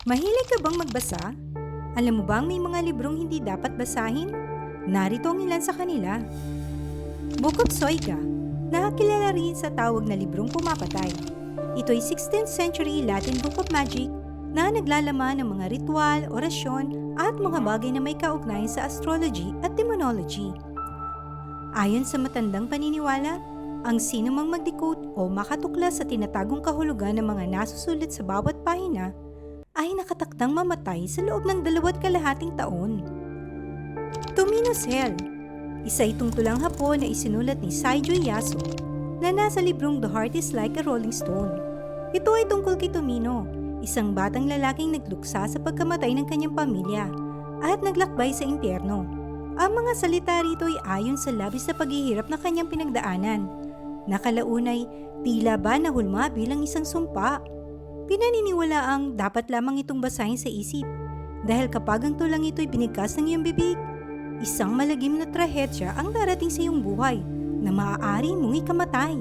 Mahilig ka bang magbasa? Alam mo bang may mga librong hindi dapat basahin? Narito ang ilan sa kanila. Book of Soiga, nakakilala rin sa tawag na librong pumapatay. Ito ay 16th century Latin Book of Magic na naglalaman ng mga ritual, orasyon at mga bagay na may kaugnayan sa astrology at demonology. Ayon sa matandang paniniwala, ang sinumang mag-decode o makatuklas sa tinatagong kahulugan ng mga nasusulat sa bawat pahina ay nakatakdang mamatay sa loob ng 2.5 taon. Tomino Cell, isa itong tulang Hapon na isinulat ni Saijo Yasu na nasa librong The Heart is Like a Rolling Stone. Ito ay tungkol kay Tomino, isang batang lalaking nagluksa sa pagkamatay ng kanyang pamilya at naglakbay sa impyerno. Ang mga salita rito ay ayon sa labis na paghihirap na kanyang pinagdaanan. Nakalaunay, tila ba nahulma bilang isang sumpa. Pinaniniwalaang dapat lamang itong basahin sa isip dahil kapag ang tulang ito'y binigkas ng iyong bibig, isang malagim na trahedya ang darating sa iyong buhay na maaari mong ikamatay.